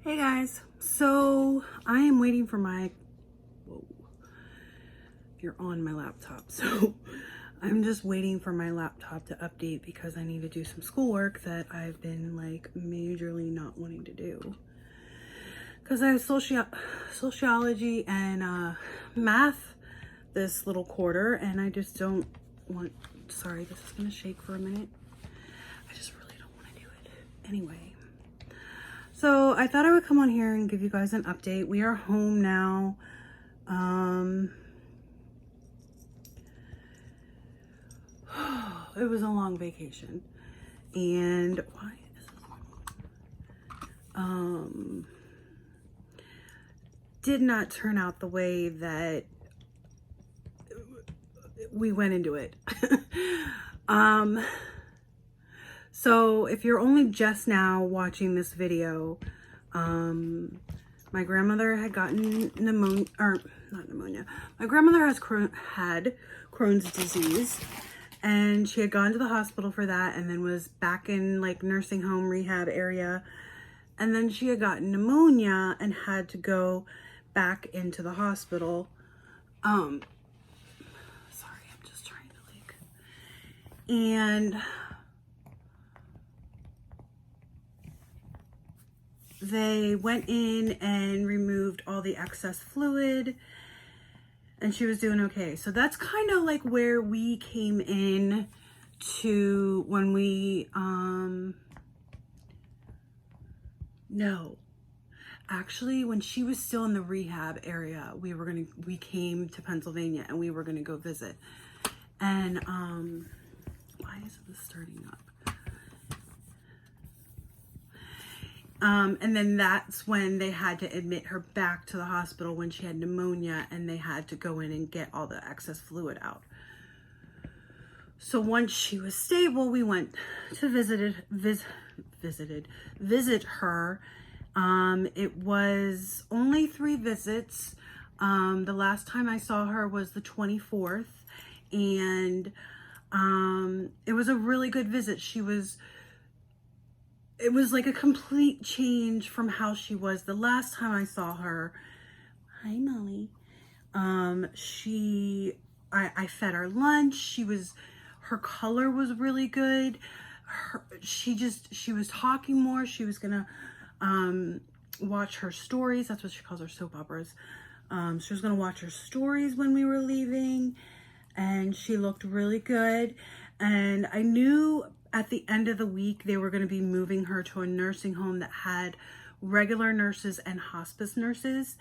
Hey guys, so I am waiting for my, whoa, you're on my laptop. So I'm just waiting for my laptop to update because I need to do some schoolwork that I've been like majorly not wanting to do. Because I have sociology and math this little quarter and I just don't want, sorry, this is gonna shake for a minute. I just really don't want to do it. Anyway. So I thought I would come on here and give you guys an update. We are home now. It was a long vacation. And why is this did not turn out the way that we went into it. So if you're only just now watching this video, my grandmother had gotten pneumonia, or not pneumonia. My grandmother had Crohn's disease, and she had gone to the hospital for that and then was back in like nursing home rehab area. And then she had gotten pneumonia and had to go back into the hospital. Sorry, I'm just trying to like, and they went in and removed all the excess fluid and she was doing okay. So that's kind of like where we came in to when we, no, actually when she was still in the rehab area, we came to Pennsylvania and we were going to go visit. And, why isn't this starting up? And then that's when they had to admit her back to the hospital when she had pneumonia and they had to go in and get all the excess fluid out. So once she was stable, we went to visit her. It was only 3 visits. The last time I saw her was the 24th and, it was a really good visit. It was like a complete change from how she was the last time I saw her. Hi, Molly. I fed her lunch. Her color was really good. She was talking more. She was gonna, watch her stories. That's what she calls her soap operas. She was gonna watch her stories when we were leaving and she looked really good. And I knew at the end of the week, they were going to be moving her to a nursing home that had regular nurses and hospice nurses.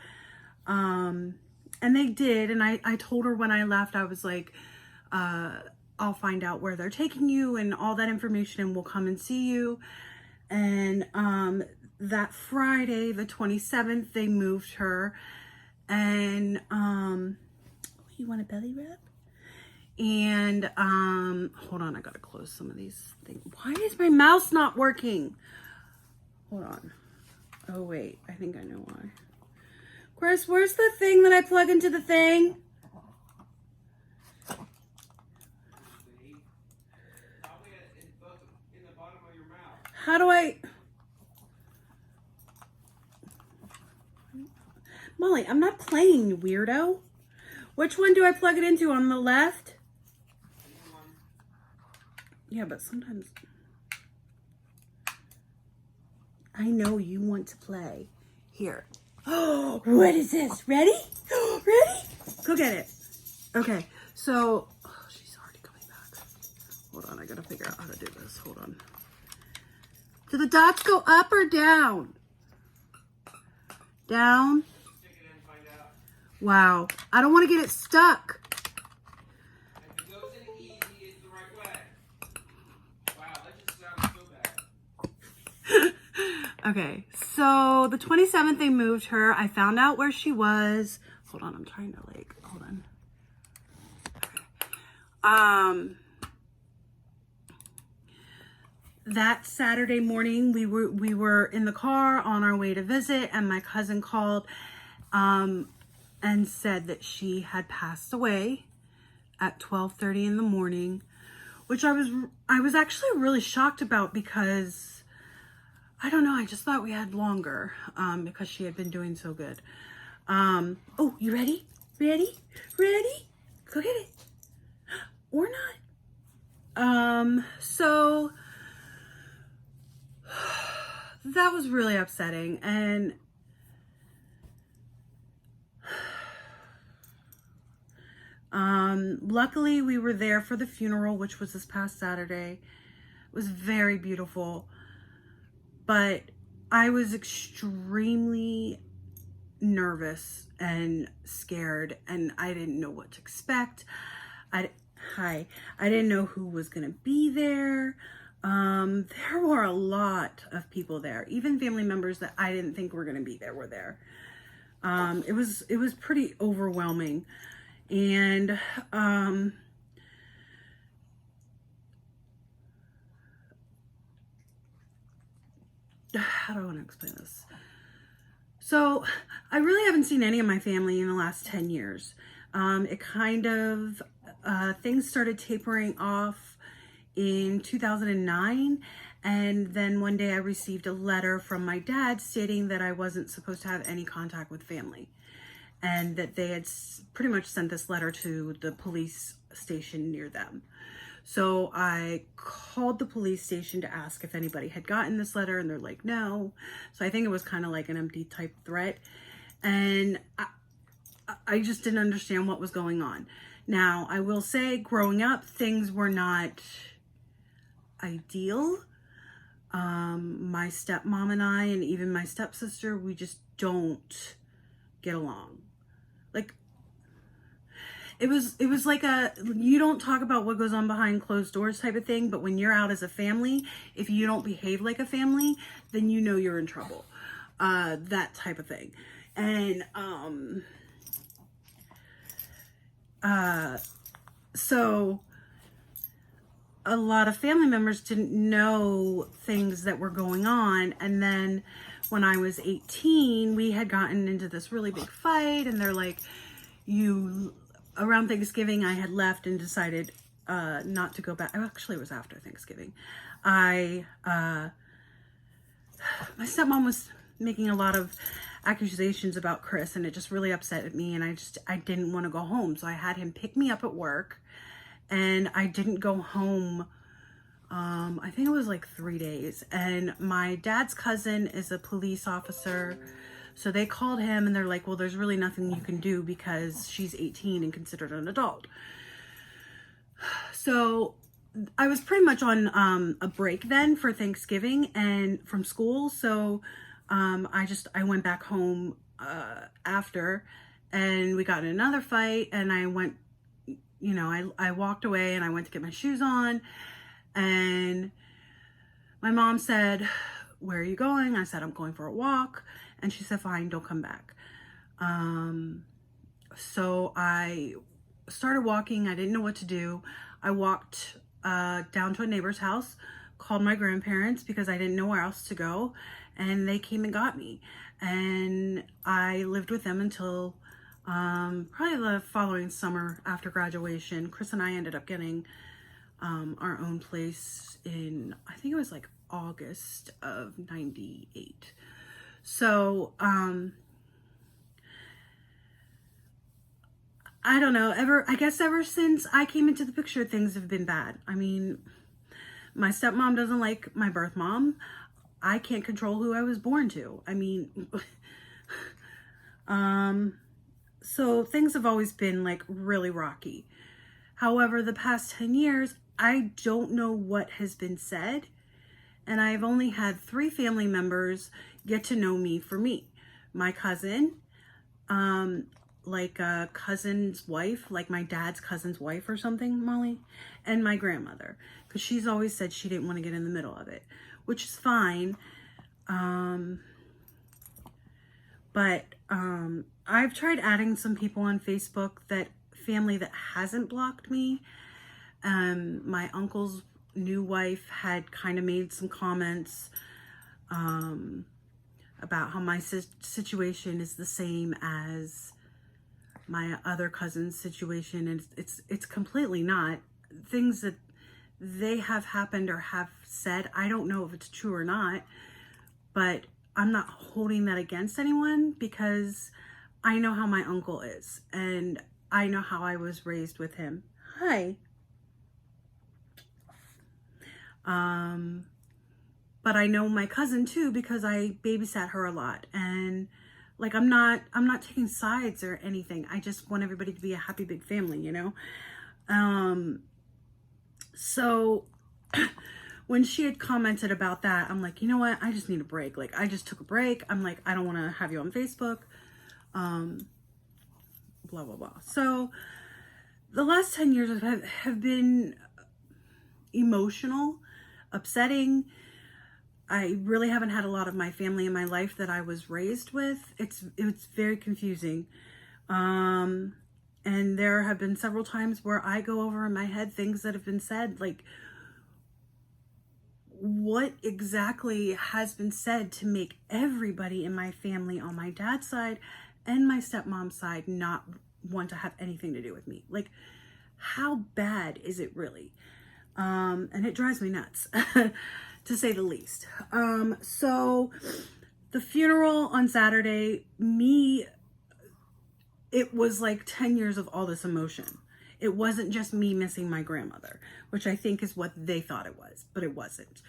And they did. And I told her when I left, I was like, I'll find out where they're taking you and all that information and we'll come and see you. And that Friday, the 27th, they moved her. And you want a belly rub? And, hold on, I gotta close some of these things. Why is my mouse not working? Hold on. Oh, wait, I think I know why. Chris, where's the thing that I plug into the thing? Probably in the bottom of your mouth. How do I? Molly, I'm not playing, you weirdo. Which one do I plug it into? On the left? Yeah, but sometimes I know you want to play. Here. Oh, what is this? Ready? Ready? Go get it. Okay, so she's already coming back. Hold on, I gotta figure out how to do this. Hold on. Do the dots go up or down? Down. Stick it in and find out. Wow, I don't want to get it stuck. If it goes in easy, it's the right way. Wow, that just sounds so bad. Okay, so the 27th they moved her. I found out where she was. Hold on, I'm trying to like, hold on. Okay. That Saturday morning we were in the car on our way to visit and my cousin called and said that she had passed away at 12:30 in the morning, which I was actually really shocked about because I don't know. I just thought we had longer because she had been doing so good. Oh, you ready? Ready? Ready? Go get it. Or not. So that was really upsetting. And luckily we were there for the funeral, which was this past Saturday. It was very beautiful. But I was extremely nervous and scared, and I didn't know what to expect. I didn't know who was gonna be there. There were a lot of people there, even family members that I didn't think were gonna be there were there. It was pretty overwhelming, and how do I want to explain this? So I really haven't seen any of my family in the last 10 years. It kind of, things started tapering off in 2009. And then one day I received a letter from my dad stating that I wasn't supposed to have any contact with family. And that they had pretty much sent this letter to the police station near them. So I called the police station to ask if anybody had gotten this letter, and they're like, no. So I think it was kind of like an empty type threat. And I just didn't understand what was going on. Now, I will say, growing up, things were not ideal. My stepmom and I, and even my stepsister, we just don't get along. Like, it was like you don't talk about what goes on behind closed doors type of thing, but when you're out as a family, if you don't behave like a family, then you know you're in trouble. That type of thing. And so a lot of family members didn't know things that were going on. And then when I was 18, we had gotten into this really big fight, and they're like, around Thanksgiving, I had left and decided not to go back. Actually, it was after Thanksgiving. My stepmom was making a lot of accusations about Chris, and it just really upset me, and I didn't want to go home. So I had him pick me up at work, and I didn't go home. I think it was like 3 days. And my dad's cousin is a police officer. So they called him, and they're like, well, there's really nothing you can do because she's 18 and considered an adult. So I was pretty much on a break then for Thanksgiving and from school. So I went back home after, and we got in another fight, and I went, I walked away, and I went to get my shoes on, and my mom said, where are you going? I said, I'm going for a walk. And she said, fine, don't come back. So I started walking. I didn't know what to do. I walked down to a neighbor's house, called my grandparents because I didn't know where else to go. And they came and got me. And I lived with them until probably the following summer after graduation. Chris and I ended up getting our own place in, I think it was like August of 98. So, I don't know, I guess ever since I came into the picture, things have been bad. I mean, my stepmom doesn't like my birth mom. I can't control who I was born to. I mean, so things have always been like really rocky. However, the past 10 years, I don't know what has been said. And I've only had 3 family members get to know me for me. My cousin, like a cousin's wife, like my dad's cousin's wife or something, Molly, and my grandmother, because she's always said she didn't want to get in the middle of it, which is fine. But I've tried adding some people on Facebook, that family that hasn't blocked me. My uncle's new wife had kind of made some comments about how my situation is the same as my other cousin's situation, and it's completely not. Things that they have happened or have said, I don't know if it's true or not, but I'm not holding that against anyone because I know how my uncle is and I know how I was raised with him. Hi. But I know my cousin too because I babysat her a lot, and like I'm not taking sides or anything. I just want everybody to be a happy big family, you know? So when she had commented about that, I'm like, you know what? I just need a break. Like, I just took a break. I'm like, I don't want to have you on Facebook. Blah, blah, blah. So the last 10 years have been emotional, upsetting. I really haven't had a lot of my family in my life that I was raised with. It's very confusing. And there have been several times where I go over in my head things that have been said, like, what exactly has been said to make everybody in my family on my dad's side and my stepmom's side not want to have anything to do with me? Like, how bad is it really? And it drives me nuts, to say the least. So the funeral on Saturday, it was like 10 years of all this emotion. It wasn't just me missing my grandmother, which I think is what they thought it was, but it wasn't.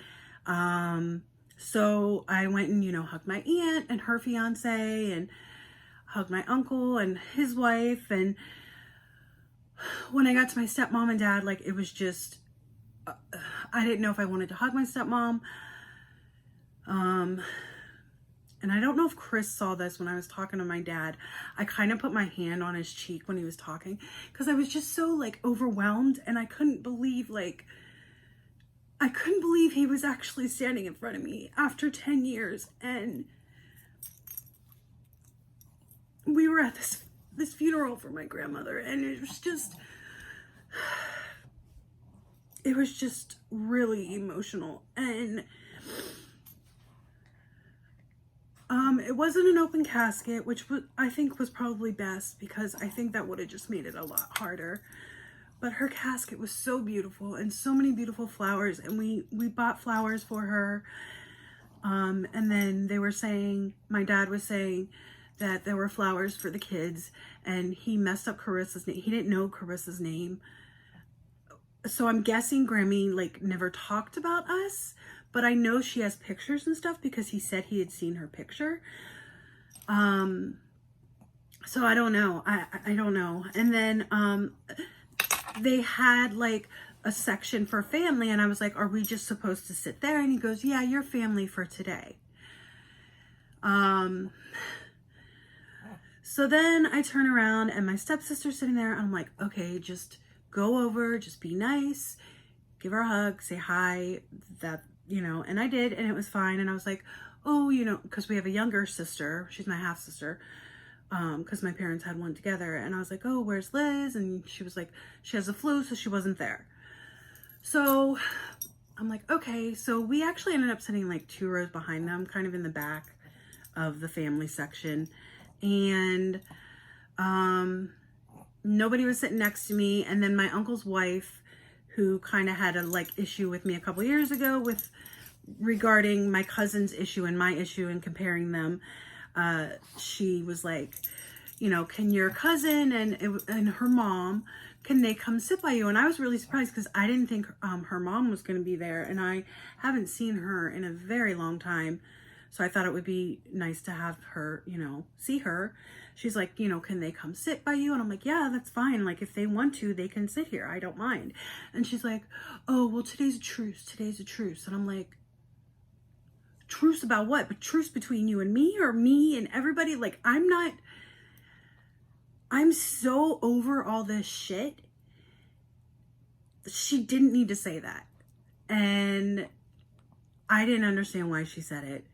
So I went and, hugged my aunt and her fiance and hugged my uncle and his wife. And when I got to my stepmom and dad, like, it was just, I didn't know if I wanted to hug my stepmom. And I don't know if Chris saw this when I was talking to my dad. I kind of put my hand on his cheek when he was talking because I was just so like overwhelmed, and I couldn't believe he was actually standing in front of me after 10 years. And we were at this funeral for my grandmother, and it was just really emotional. And it wasn't an open casket, which I think was probably best because I think that would have just made it a lot harder. But her casket was so beautiful and so many beautiful flowers, and we bought flowers for her. And then my dad was saying that there were flowers for the kids, and he messed up Carissa's name. He didn't know Carissa's name. So I'm guessing Grammy like never talked about us, but I know she has pictures and stuff because he said he had seen her picture. So I don't know. I don't know. And then they had like a section for family, and I was like, are we just supposed to sit there? And he goes, yeah, you're family for today. So then I turn around and my stepsister's sitting there, and I'm like, okay, just go over, just be nice, give her a hug, say hi, and I did, and it was fine. And I was like, oh, because we have a younger sister, she's my half sister, because my parents had one together. And I was like, oh, where's Liz? And she was like, she has the flu, so she wasn't there. So I'm like, okay. So we actually ended up sitting like 2 rows behind them, kind of in the back of the family section. And nobody was sitting next to me. And then my uncle's wife, who kind of had a like issue with me a couple years ago regarding my cousin's issue and my issue and comparing them, she was like, can your cousin and her mom, can they come sit by you? And I was really surprised because I didn't think her mom was going to be there, and I haven't seen her in a very long time. So I thought it would be nice to have her, see her. She's like, can they come sit by you? And I'm like, yeah, that's fine. Like, if they want to, they can sit here. I don't mind. And she's like, oh, well, today's a truce. Today's a truce. And I'm like, truce about what? But truce between you and me, or me and everybody? Like, I'm so over all this shit. She didn't need to say that. And I didn't understand why she said it.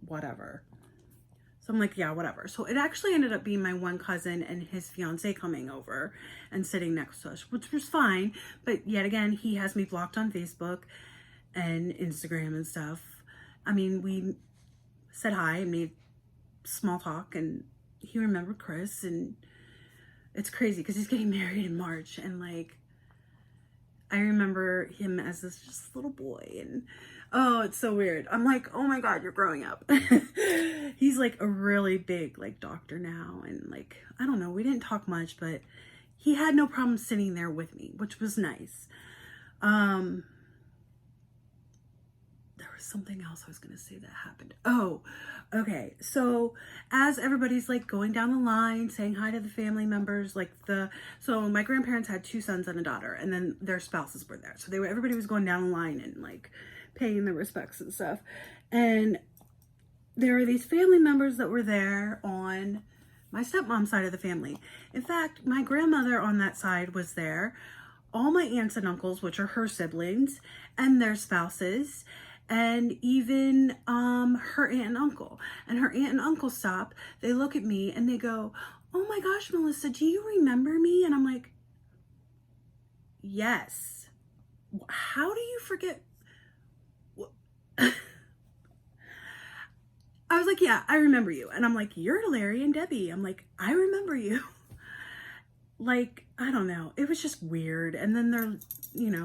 Whatever. So I'm like, yeah, whatever. So it actually ended up being my one cousin and his fiance coming over and sitting next to us, which was fine. But yet again, he has me blocked on Facebook and Instagram and stuff. I mean, we said hi and made small talk, and he remembered Chris, and it's crazy because he's getting married in March, and like, I remember him as this just little boy. And Oh, it's so weird. I'm like, oh my God, you're growing up. He's like a really big like doctor now. And like, I don't know, we didn't talk much, but he had no problem sitting there with me, which was nice. There was something else I was going to say that happened. Oh, okay. So as everybody's like going down the line, saying hi to the family members, so my grandparents had 2 sons and a daughter, and then their spouses were there. So everybody was going down the line and like paying their respects and stuff. And there were these family members that were there on my stepmom's side of the family. In fact, my grandmother on that side was there, all my aunts and uncles, which are her siblings, and their spouses, and even her aunt and uncle. And her aunt and uncle stop, they look at me and they go, oh my gosh, Melissa, do you remember me? And I'm like, yes. How do you forget? I was like, yeah, I remember you. And I'm like, you're Larry and Debbie. I'm like, I remember you. Like, I don't know. It was just weird. And then they're,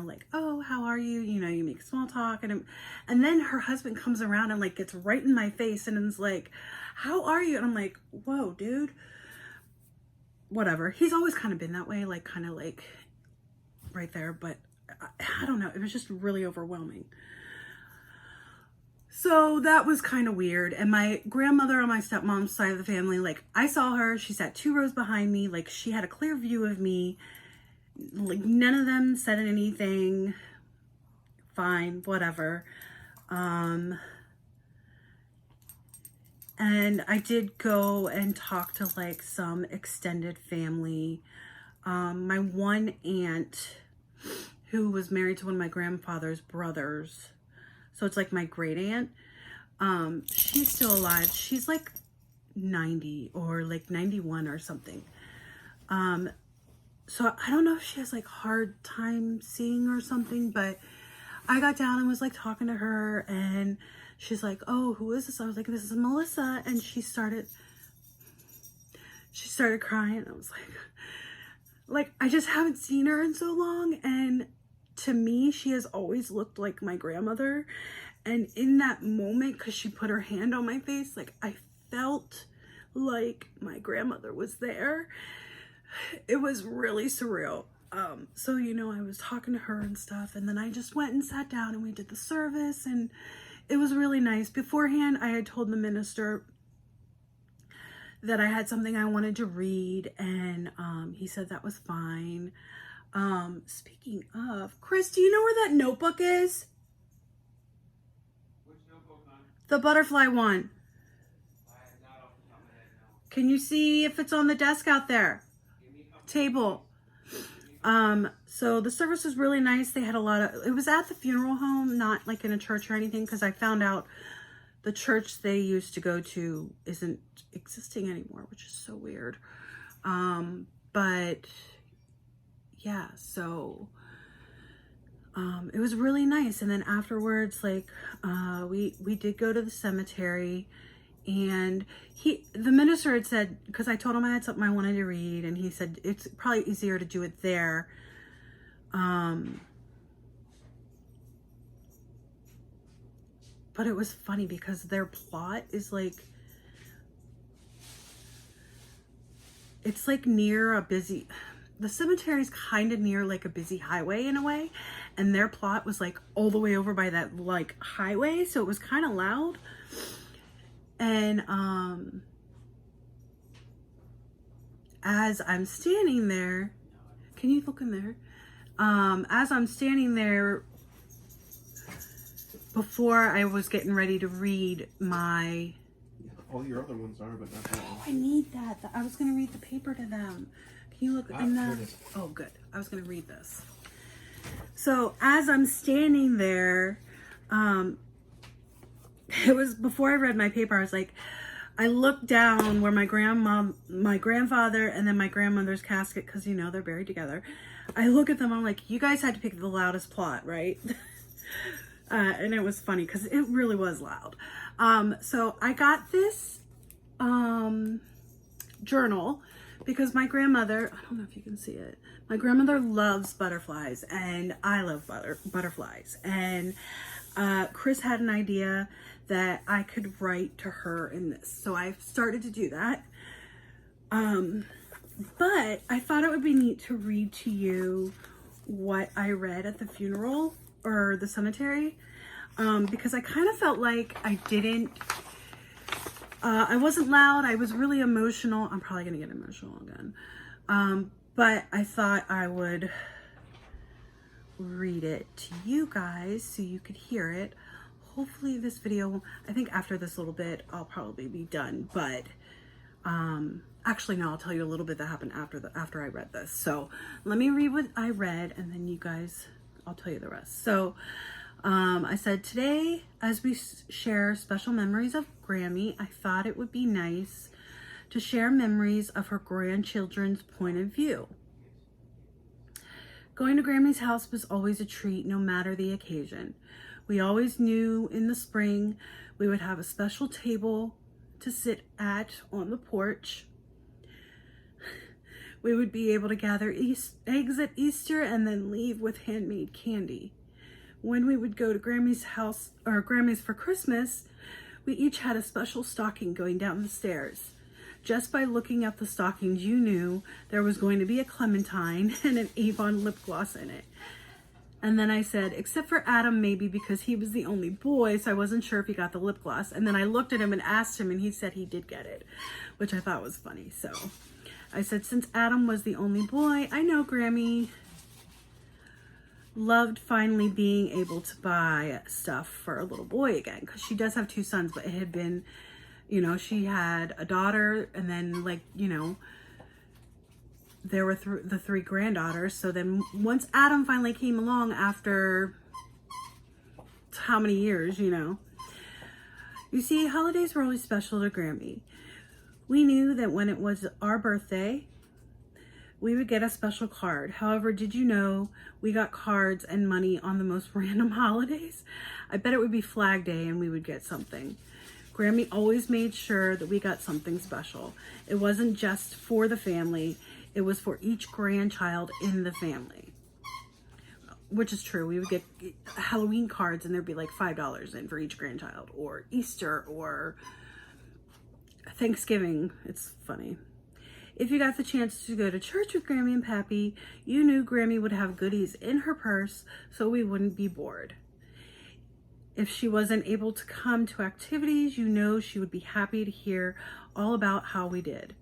like, oh, how are you? You make small talk. And then her husband comes around and like gets right in my face and is like, how are you? And I'm like, whoa, dude. Whatever. He's always kind of been that way, like kind of like right there. But I don't know. It was just really overwhelming. So that was kind of weird. And my grandmother on my stepmom's side of the family, like I saw her, she sat 2 rows behind me. Like she had a clear view of me. Like none of them said anything. Fine, whatever. And I did go and talk to like some extended family. My one aunt who was married to one of my grandfather's brothers. So it's like my great aunt. She's still alive. She's like 90 or like 91 or something. So I don't know if she has like hard time seeing or something, but I got down and was like talking to her and she's like, oh, who is this? I was like, this is Melissa. And she started crying. I was like, I just haven't seen her in so long. And to me, she has always looked like my grandmother. And in that moment, because she put her hand on my face, like I felt like my grandmother was there. It was really surreal. So, I was talking to her and stuff. And then I just went and sat down and we did the service. And it was really nice. Beforehand, I had told the minister that I had something I wanted to read. And he said that was fine. Speaking of, Chris, do you know where that notebook is? Which notebook, hon? The butterfly one. Not off the top of my head, no. Can you see if it's on the desk out there? Give me a couple. Table. So the service was really nice. They had it was at the funeral home, not like in a church or anything, because I found out the church they used to go to isn't existing anymore, which is so weird. But yeah, so it was really nice. And then afterwards, like we did go to the cemetery, and the minister had said, because I told him I had something I wanted to read, and he said it's probably easier to do it there. But it was funny because their plot is like, it's like near the cemetery is kind of near like a busy highway in a way, and their plot was like all the way over by that like highway, so it was kind of loud. And as I'm standing there, can you look in there? As I'm standing there, before I was getting ready to read my... All your other ones are, but not that one. I need that. I was going to read the paper to them. Can you look in here the... it is. Oh, good. I was going to read this. So as I'm standing there, it was before I read my paper, I was like, I looked down where my grandfather, and then my grandmother's casket, because they're buried together. I look at them, I'm like, you guys had to pick the loudest plot, right? And it was funny because it really was loud. So I got this journal because my grandmother, I don't know if you can see it, my grandmother loves butterflies, and I love butterflies. And Chris had an idea that I could write to her in this. So I've started to do that. But I thought it would be neat to read to you what I read at the funeral or the cemetery. Because I kind of felt like I didn't, I wasn't loud. I was really emotional. I'm probably going to get emotional again. But I thought I would read it to you guys so you could hear it. Hopefully this video, I think after this little bit, I'll probably be done. But actually, no, I'll tell you a little bit that happened after I read this. So let me read what I read, and then you guys, I'll tell you the rest. So I said, today, as we share special memories of Grammy, I thought it would be nice to share memories of her grandchildren's point of view. Going to Grammy's house was always a treat, no matter the occasion. We always knew in the spring we would have a special table to sit at on the porch. We would be able to gather eggs at Easter and then leave with handmade candy. When we would go to Grammy's house, or Grammy's for Christmas, we each had a special stocking going down the stairs. Just by looking at the stockings, you knew there was going to be a clementine and an Avon lip gloss in it. And then I said, except for Adam, maybe because he was the only boy, so I wasn't sure if he got the lip gloss. And then I looked at him and asked him, and he said he did get it, which I thought was funny. So I said, since Adam was the only boy, I know Grammy loved finally being able to buy stuff for a little boy again, because she does have two sons, but it had been, you know, she had a daughter, and then, like, you know, there were the three granddaughters. So then once Adam finally came along after how many years, you know. You see, holidays were always special to Grammy. We knew that when it was our birthday, we would get a special card. However, did you know we got cards and money on the most random holidays? I bet it would be Flag Day and we would get something. Grammy always made sure that we got something special. It wasn't just for the family, it was for each grandchild in the family. Which is true. We would get Halloween cards and there'd be like $5 in for each grandchild, or Easter, or Thanksgiving. It's funny. If you got the chance to go to church with Grammy and Pappy, you knew Grammy would have goodies in her purse so we wouldn't be bored. If she wasn't able to come to activities, you know she would be happy to hear all about how we did.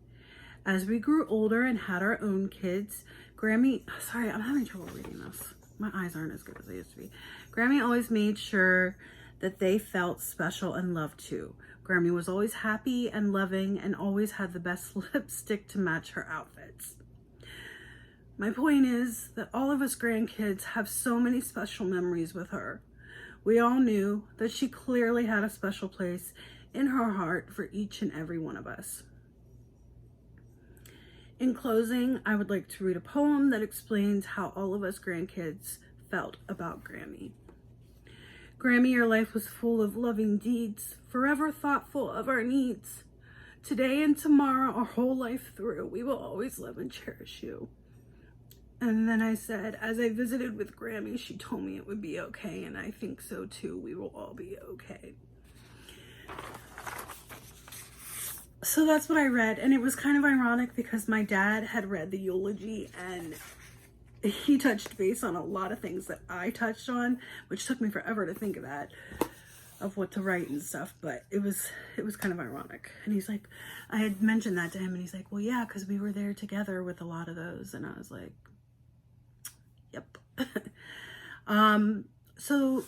As we grew older and had our own kids, Grammy, sorry, I'm having trouble reading this. My eyes aren't as good as they used to be. Grammy always made sure that they felt special and loved too. Grammy was always happy and loving and always had the best lipstick to match her outfits. My point is that all of us grandkids have so many special memories with her. We all knew that she clearly had a special place in her heart for each and every one of us. In closing, I would like to read a poem that explains how all of us grandkids felt about Grammy. Grammy, your life was full of loving deeds, forever thoughtful of our needs. Today and tomorrow, our whole life through, we will always love and cherish you. And then I said, as I visited with Grammy, she told me it would be okay, and I think so too. We will all be okay. So that's what I read, and it was kind of ironic because my dad had read the eulogy and he touched base on a lot of things that I touched on, which took me forever to think of what to write and stuff, but it was kind of ironic. And he's like, I had mentioned that to him, and he's like, well, yeah, because we were there together with a lot of those. And I was like, yep. So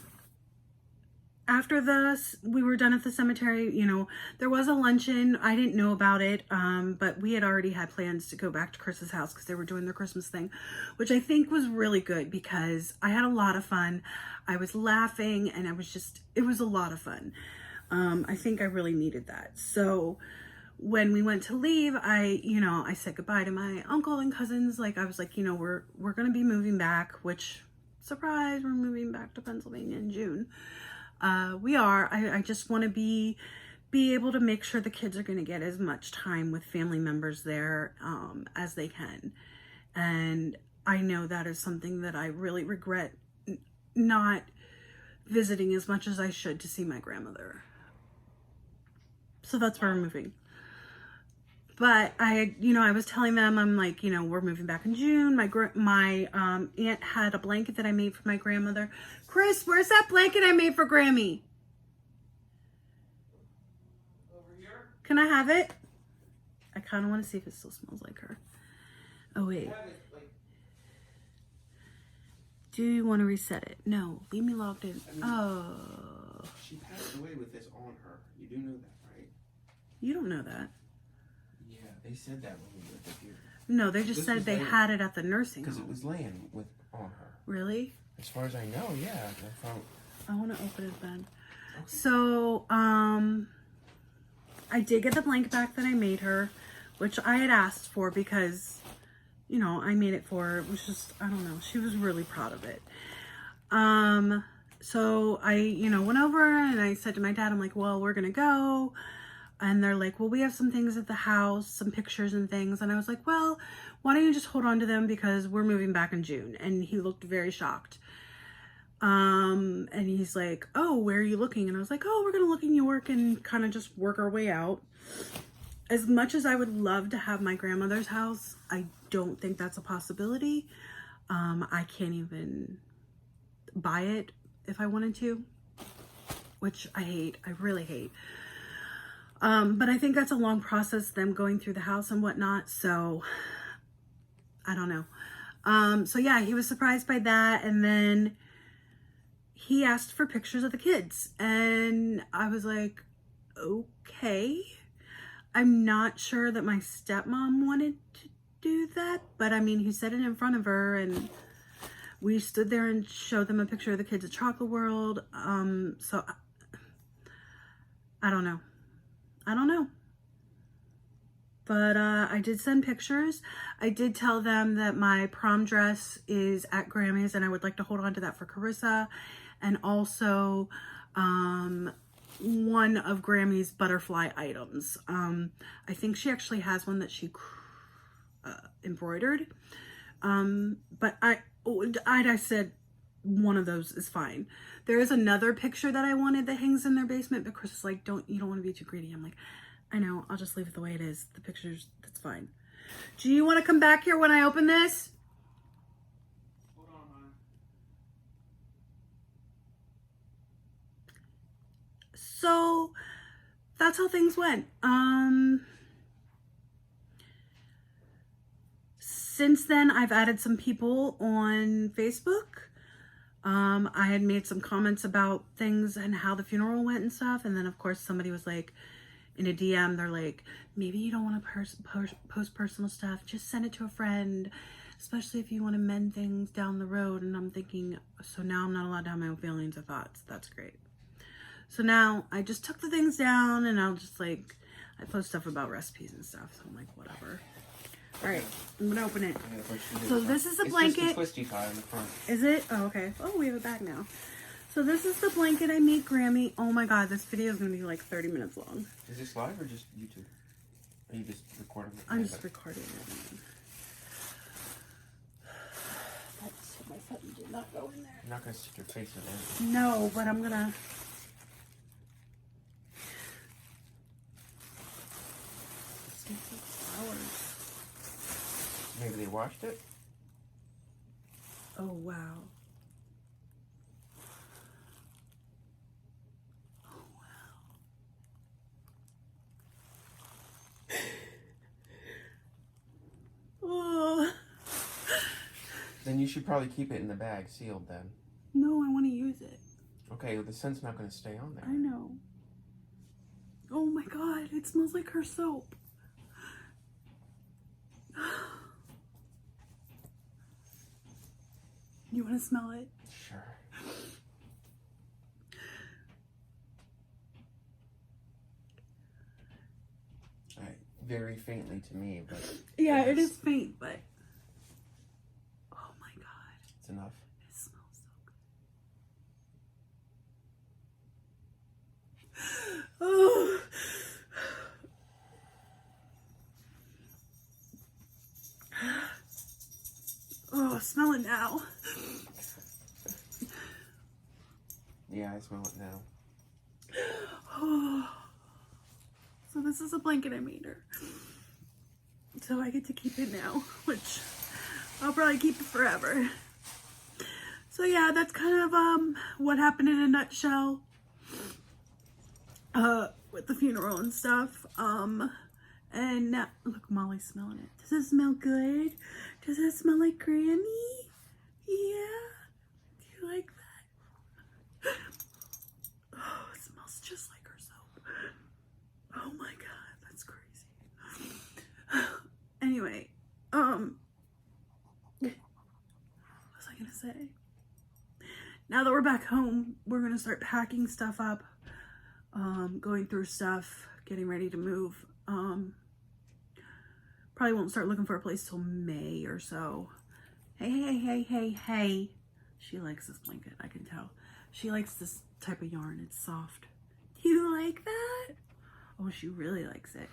after this, we were done at the cemetery. You know, there was a luncheon. I didn't know about it, but we had already had plans to go back to Chris's house because they were doing their Christmas thing, which I think was really good because I had a lot of fun. I was laughing, and it was a lot of fun. I think I really needed that. So when we went to leave, I said goodbye to my uncle and cousins. Like, I was like, we're going to be moving back, which, surprise, we're moving back to Pennsylvania in June. We are. I just want to be able to make sure the kids are going to get as much time with family members there as they can. And I know that is something that I really regret not visiting as much as I should to see my grandmother. So that's where we're moving. But I was telling them, I'm like, we're moving back in June. My aunt had a blanket that I made for my grandmother. Chris, where's that blanket I made for Grammy? Over here? Can I have it? I kind of want to see if it still smells like her. Oh, wait. Have it, like, Do you want to reset it? No. Leave me logged in. I mean- Oh. She passed away with this on her. You do know that, right? You don't know that. Yeah, they said that when we were at the funeral. No, they just This said was they later. had it at the nursing Because it home. was laying with on her. Really? As far as I know, yeah. I found, I want to open it then. Okay. So, I did get the blanket back that I made her, which I had asked for because, I made it for her. It was just, I don't know. She was really proud of it. So I, went over and I said to my dad, I'm like, well, we're going to go. And they're like, well, we have some things at the house, some pictures and things. And I was like, well, why don't you just hold on to them because we're moving back in June. And he looked very shocked. And he's like, oh, where are you looking? And I was like, oh, we're going to look in York and kind of just work our way out. As much as I would love to have my grandmother's house, I don't think that's a possibility. I can't even buy it if I wanted to, which I hate. I really hate. But I think that's a long process, them going through the house and whatnot. So I don't know. So yeah, he was surprised by that. And then he asked for pictures of the kids. And I was like, okay. I'm not sure that my stepmom wanted to do that. But I mean, he said it in front of her and we stood there and showed them a picture of the kids at Chocolate World. So I don't know. But I did send pictures. I did tell them that my prom dress is at Grammy's and I would like to hold on to that for Carissa. And also one of Grammy's butterfly items. I think she actually has one that she embroidered. But I said one of those is fine. There is another picture that I wanted that hangs in their basement, but Chris is like, you don't want to be too greedy. I'm like, I know, I'll just leave it the way it is. The pictures, that's fine. Do you want to come back here when I open this? hold on, hon. So that's how things went. Since then, I've added some people on Facebook. I had made some comments about things and how the funeral went and stuff. And then, of course, somebody was like, in a DM, they're like, maybe you don't want to post personal stuff. Just send it to a friend, especially if you want to mend things down the road. And I'm thinking, so now I'm not allowed to have my own feelings or thoughts. That's great. So now I just took the things down and I'll just I post stuff about recipes and stuff. So I'm like, whatever. All right, I'm gonna open it. So this is a blanket. It's just a twisty tie on the front. Is it? Oh, okay. Oh, we have it back now. So this is the blanket I made Grammy. Oh my God, this video is gonna be like 30 minutes long. Is this live or just YouTube? Are you just recording it? I'm just recording it. That's, my button did not go in there. You're not gonna stick your face in there. No, but I'm gonna. Stinky flowers. Maybe they washed it? Oh wow. Oh. Then you should probably keep it in the bag sealed then. No, I want to use it. Okay, well, the scent's not gonna stay on there. I know. Oh my God, it smells like her soap. You want to smell it? Sure. Very faintly to me, but Yeah, it is faint, but oh my God, it's enough. it smells so good. Oh. Oh, smell it now. Yeah, I smell it now. So this is a blanket I made her. So I get to keep it now, which I'll probably keep it forever. So yeah, that's kind of what happened in a nutshell with the funeral and stuff. And now, look, Molly's smelling it. Does it smell good? Does it smell like Granny? Yeah. Do you like that? Oh, it smells just like her soap. Oh my god, that's crazy. Anyway, what was I gonna say? Now that we're back home, we're gonna start packing stuff up, going through stuff, getting ready to move. Probably won't start looking for a place till May or so. Hey. She likes this blanket, I can tell. She likes this type of yarn. It's soft. Do you like that? Oh, she really likes it.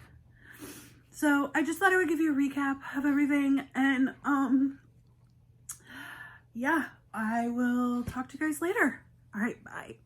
So I just thought I would give you a recap of everything. And yeah, I will talk to you guys later. All right, bye.